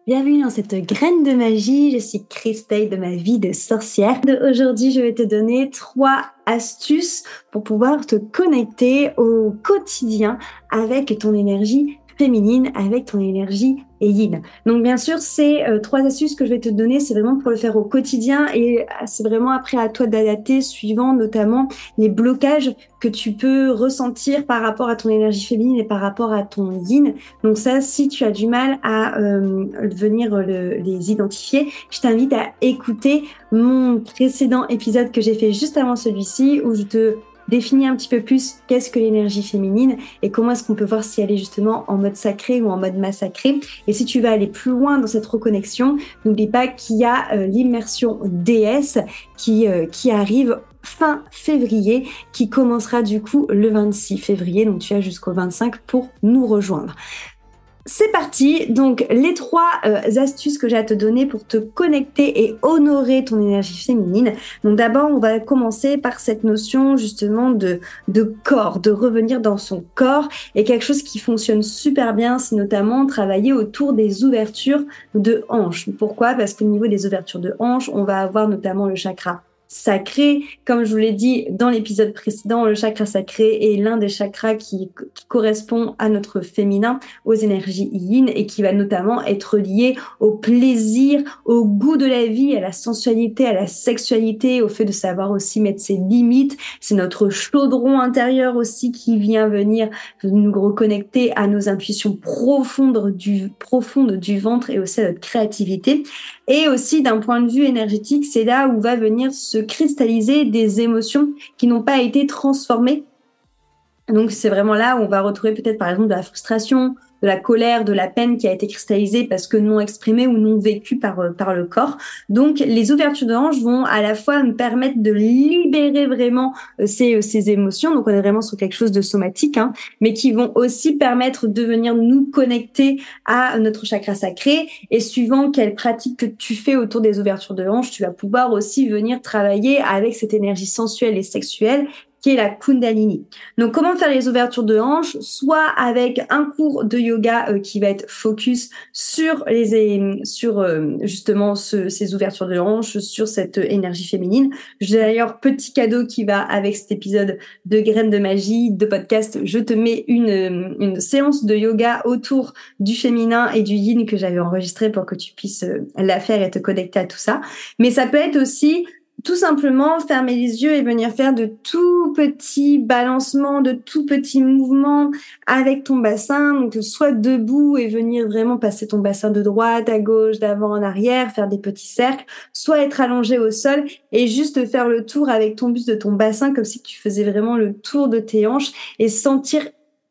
Bienvenue dans cette graine de magie. Je suis Christelle de ma vie de sorcière. Aujourd'hui, je vais te donner 3 astuces pour pouvoir te connecter au quotidien avec ton énergie féminine, avec ton énergie yin. Donc bien sûr, ces 3 astuces que je vais te donner, c'est vraiment pour le faire au quotidien et c'est vraiment après à toi d'adapter suivant notamment les blocages que tu peux ressentir par rapport à ton énergie féminine et par rapport à ton yin. Donc ça, si tu as du mal à venir les identifier, je t'invite à écouter mon précédent épisode que j'ai fait juste avant celui-ci où je te définis un petit peu plus qu'est-ce que l'énergie féminine et comment est-ce qu'on peut voir si elle est justement en mode sacré ou en mode massacré. Et si tu vas aller plus loin dans cette reconnexion, n'oublie pas qu'il y a l'immersion déesse qui arrive fin février, qui commencera du coup le 26 février, donc tu as jusqu'au 25 pour nous rejoindre. C'est parti, donc les 3 astuces que j'ai à te donner pour te connecter et honorer ton énergie féminine. Donc d'abord, on va commencer par cette notion justement de corps, de revenir dans son corps. Et quelque chose qui fonctionne super bien, c'est notamment travailler autour des ouvertures de hanches. Pourquoi ? Parce qu'au niveau des ouvertures de hanches, on va avoir notamment le chakra sacré. Comme je vous l'ai dit dans l'épisode précédent, le chakra sacré est l'un des chakras qui correspond à notre féminin, aux énergies yin et qui va notamment être lié au plaisir, au goût de la vie, à la sensualité, à la sexualité, au fait de savoir aussi mettre ses limites. C'est notre chaudron intérieur aussi qui vient venir nous reconnecter à nos intuitions profondes du ventre et aussi à notre créativité. Et aussi, d'un point de vue énergétique, c'est là où va venir se cristalliser des émotions qui n'ont pas été transformées. Donc, c'est vraiment là où on va retrouver peut-être, par exemple, de la frustration, de la colère, de la peine qui a été cristallisée parce que non exprimée ou non vécue par le corps. Donc, les ouvertures de hanches vont à la fois nous permettre de libérer vraiment ces émotions. Donc, on est vraiment sur quelque chose de somatique, hein, mais qui vont aussi permettre de venir nous connecter à notre chakra sacré. Et suivant quelle pratique que tu fais autour des ouvertures de hanches, tu vas pouvoir aussi venir travailler avec cette énergie sensuelle et sexuelle qui est la Kundalini. Donc, comment faire les ouvertures de hanches ? Soit avec un cours de yoga qui va être focus sur justement ces ouvertures de hanches, sur cette énergie féminine. J'ai d'ailleurs petit cadeau qui va avec cet épisode de Graines de magie, de podcast. Je te mets une séance de yoga autour du féminin et du yin que j'avais enregistré pour que tu puisses la faire et te connecter à tout ça. Mais ça peut être aussi tout simplement fermer les yeux et venir faire de tout petits balancements, de tout petits mouvements avec ton bassin. Donc, soit debout et venir vraiment passer ton bassin de droite à gauche, d'avant en arrière, faire des petits cercles, soit être allongé au sol et juste faire le tour avec ton buste de ton bassin comme si tu faisais vraiment le tour de tes hanches et sentir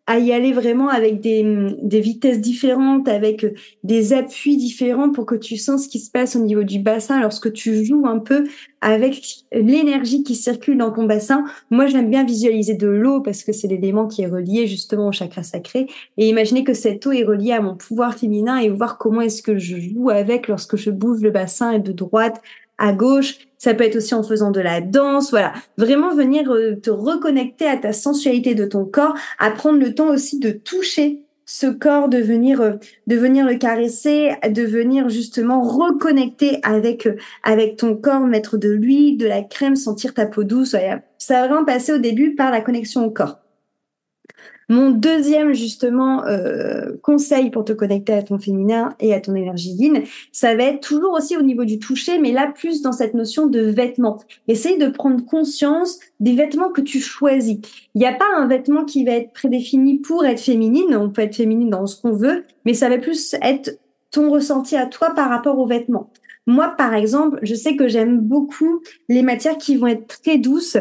à y aller vraiment avec des vitesses différentes, avec des appuis différents pour que tu sens ce qui se passe au niveau du bassin lorsque tu joues un peu avec l'énergie qui circule dans ton bassin. Moi, j'aime bien visualiser de l'eau parce que c'est l'élément qui est relié justement au chakra sacré et imaginer que cette eau est reliée à mon pouvoir féminin et voir comment est-ce que je joue avec lorsque je bouge le bassin de droite à gauche. Ça peut être aussi en faisant de la danse, voilà. Vraiment venir te reconnecter à ta sensualité de ton corps, à prendre le temps aussi de toucher ce corps, de venir le caresser, de venir justement reconnecter avec ton corps, mettre de l'huile, de la crème, sentir ta peau douce. Voilà. Ça va vraiment passer au début par la connexion au corps. Mon deuxième justement conseil pour te connecter à ton féminin et à ton énergie yin, ça va être toujours aussi au niveau du toucher, mais là plus dans cette notion de vêtements. Essaye de prendre conscience des vêtements que tu choisis. Il n'y a pas un vêtement qui va être prédéfini pour être féminine. On peut être féminine dans ce qu'on veut, mais ça va plus être ton ressenti à toi par rapport aux vêtements. Moi, par exemple, je sais que j'aime beaucoup les matières qui vont être très douces,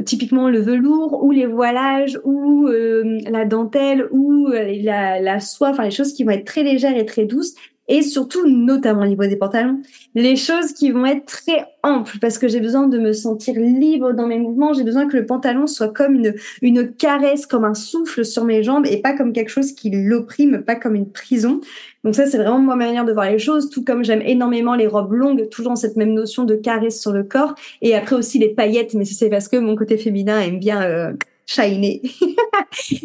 typiquement le velours ou les voilages ou la dentelle ou la soie, enfin les choses qui vont être très légères et très douces. Et surtout, notamment au niveau des pantalons, les choses qui vont être très amples parce que j'ai besoin de me sentir libre dans mes mouvements. J'ai besoin que le pantalon soit comme une caresse, comme un souffle sur mes jambes et pas comme quelque chose qui l'opprime, pas comme une prison. Donc ça, c'est vraiment ma manière de voir les choses, tout comme j'aime énormément les robes longues, toujours dans cette même notion de caresse sur le corps. Et après aussi les paillettes, mais c'est parce que mon côté féminin aime bien shiner,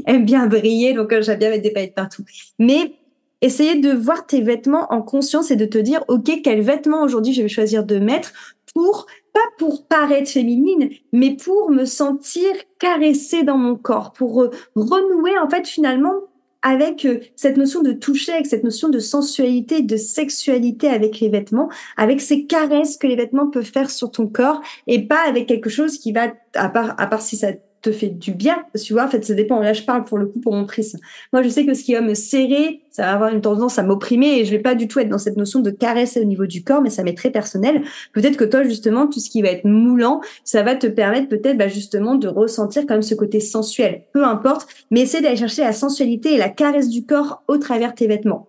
aime bien briller, donc j'aime bien mettre des paillettes partout. Mais essayer de voir tes vêtements en conscience et de te dire, OK, quels vêtements aujourd'hui je vais choisir de mettre pour, pas pour paraître féminine, mais pour me sentir caressée dans mon corps, pour renouer en fait finalement avec cette notion de toucher, avec cette notion de sensualité, de sexualité avec les vêtements, avec ces caresses que les vêtements peuvent faire sur ton corps et pas avec quelque chose qui va, à part si ça te fait du bien, tu vois, en fait, ça dépend. Là, je parle pour le coup pour mon prisme. Moi, je sais que ce qui va me serrer, ça va avoir une tendance à m'opprimer et je vais pas du tout être dans cette notion de caresse au niveau du corps, mais ça m'est très personnel. Peut-être que toi, justement, tout ce qui va être moulant, ça va te permettre peut-être, justement, de ressentir quand même ce côté sensuel. Peu importe, mais essaie d'aller chercher la sensualité et la caresse du corps au travers tes vêtements.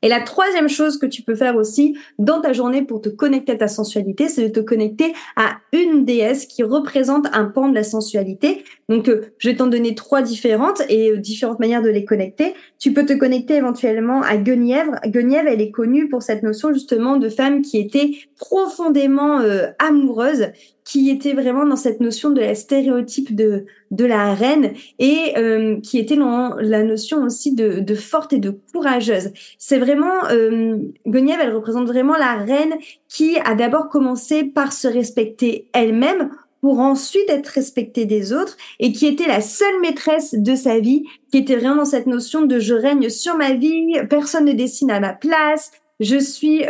Et la troisième chose que tu peux faire aussi dans ta journée pour te connecter à ta sensualité, c'est de te connecter à une déesse qui représente un pan de la sensualité. Donc, je vais t'en donner trois différentes et différentes manières de les connecter. Tu peux te connecter éventuellement à Guenièvre. Guenièvre, elle est connue pour cette notion justement de femme qui était profondément amoureuse, qui était vraiment dans cette notion de la stéréotype de la reine et qui était dans la notion aussi de forte et de courageuse. C'est vraiment, Guenièvre, elle représente vraiment la reine qui a d'abord commencé par se respecter elle-même pour ensuite être respectée des autres et qui était la seule maîtresse de sa vie, qui était vraiment dans cette notion de je règne sur ma vie, personne ne décide à ma place, je suis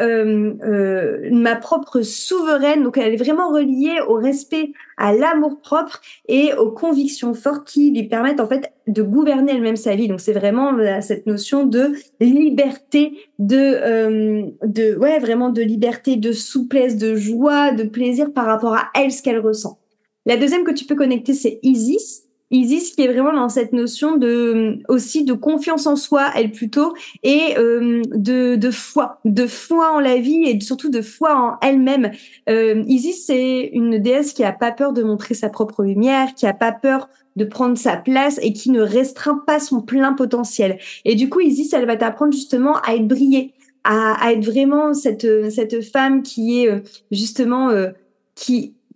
ma propre souveraine. Donc, elle est vraiment reliée au respect, à l'amour-propre et aux convictions fortes qui lui permettent en fait de gouverner elle-même sa vie. Donc, c'est vraiment cette notion de liberté, vraiment de liberté, de souplesse, de joie, de plaisir par rapport à elle, ce qu'elle ressent. La deuxième que tu peux connecter, c'est Isis. Isis qui est vraiment dans cette notion aussi de confiance en soi, elle plutôt, et de foi en la vie et surtout de foi en elle-même. Isis, c'est une déesse qui a pas peur de montrer sa propre lumière, qui a pas peur de prendre sa place et qui ne restreint pas son plein potentiel. Et du coup, Isis, elle va t'apprendre justement à être brillée, à être vraiment cette femme qui est justement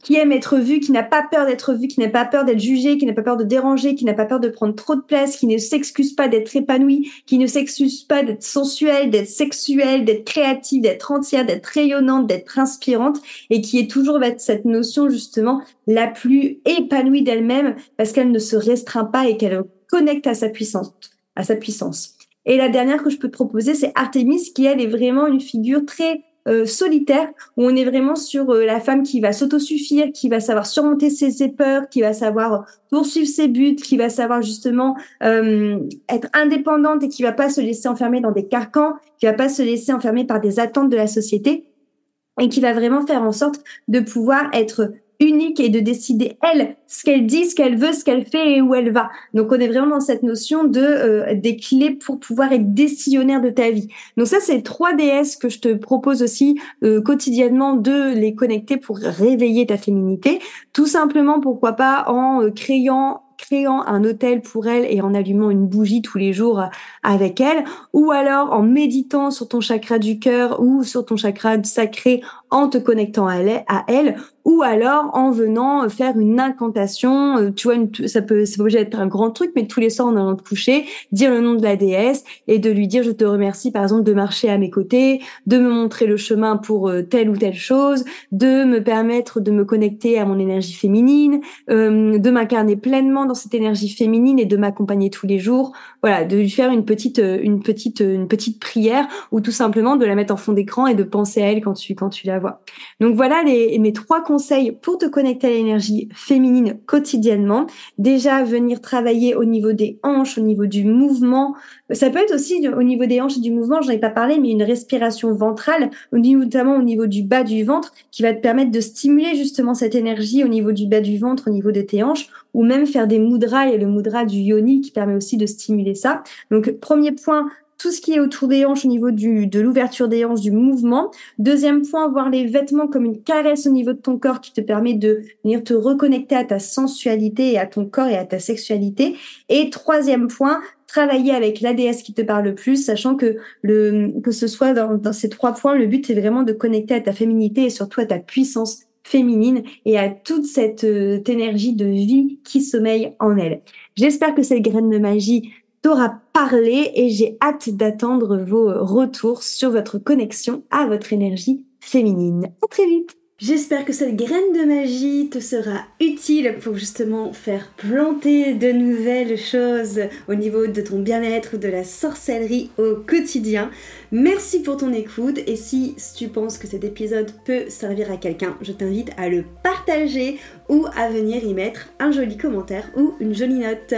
qui aime être vue, qui n'a pas peur d'être vue, qui n'a pas peur d'être jugée, qui n'a pas peur de déranger, qui n'a pas peur de prendre trop de place, qui ne s'excuse pas d'être épanouie, qui ne s'excuse pas d'être sensuelle, d'être sexuelle, d'être créative, d'être entière, d'être rayonnante, d'être inspirante et qui est toujours avec cette notion justement la plus épanouie d'elle-même parce qu'elle ne se restreint pas et qu'elle connecte à sa puissance. Et la dernière que je peux te proposer, c'est Artémis qui, elle, est vraiment une figure très solitaire, où on est vraiment sur la femme qui va s'autosuffire, qui va savoir surmonter ses peurs, qui va savoir poursuivre ses buts, qui va savoir justement être indépendante et qui va pas se laisser enfermer dans des carcans, qui va pas se laisser enfermer par des attentes de la société et qui va vraiment faire en sorte de pouvoir être unique et de décider, elle, ce qu'elle dit, ce qu'elle veut, ce qu'elle fait et où elle va. Donc, on est vraiment dans cette notion des clés pour pouvoir être décisionnaire de ta vie. Donc, ça, c'est 3 déesses que je te propose aussi quotidiennement de les connecter pour réveiller ta féminité. Tout simplement, pourquoi pas, en créant un hôtel pour elle et en allumant une bougie tous les jours avec elle, ou alors en méditant sur ton chakra du cœur ou sur ton chakra sacré en te connectant à elle, ou alors en venant faire une incantation, tu vois, c'est pas obligé d'être un grand truc, mais tous les soirs en allant te coucher, dire le nom de la déesse et de lui dire je te remercie par exemple de marcher à mes côtés, de me montrer le chemin pour telle ou telle chose, de me permettre de me connecter à mon énergie féminine, de m'incarner pleinement dans cette énergie féminine et de m'accompagner tous les jours. Voilà, de lui faire une petite prière ou tout simplement de la mettre en fond d'écran et de penser à elle quand tu la vois. Donc voilà mes 3 conseils pour te connecter à l'énergie féminine quotidiennement. Déjà, venir travailler au niveau des hanches, au niveau du mouvement. Ça peut être aussi au niveau des hanches et du mouvement, j'en ai pas parlé, mais une respiration ventrale, notamment au niveau du bas du ventre, qui va te permettre de stimuler justement cette énergie au niveau du bas du ventre, au niveau de tes hanches, ou même faire des mudras. Il y a le mudra du yoni qui permet aussi de stimuler ça. Donc, premier point, tout ce qui est autour des hanches, au niveau de l'ouverture des hanches, du mouvement. Deuxième point, voir les vêtements comme une caresse au niveau de ton corps qui te permet de venir te reconnecter à ta sensualité et à ton corps et à ta sexualité. Et troisième point, travailler avec la déesse qui te parle le plus, sachant que ce soit dans ces 3 points, le but est vraiment de connecter à ta féminité et surtout à ta puissance féminine et à toute cette énergie de vie qui sommeille en elle. J'espère que cette graine de magie t'aura parlé et j'ai hâte d'attendre vos retours sur votre connexion à votre énergie féminine. À très vite! J'espère que cette graine de magie te sera utile pour justement faire planter de nouvelles choses au niveau de ton bien-être, de la sorcellerie au quotidien. Merci pour ton écoute et si tu penses que cet épisode peut servir à quelqu'un, je t'invite à le partager ou à venir y mettre un joli commentaire ou une jolie note.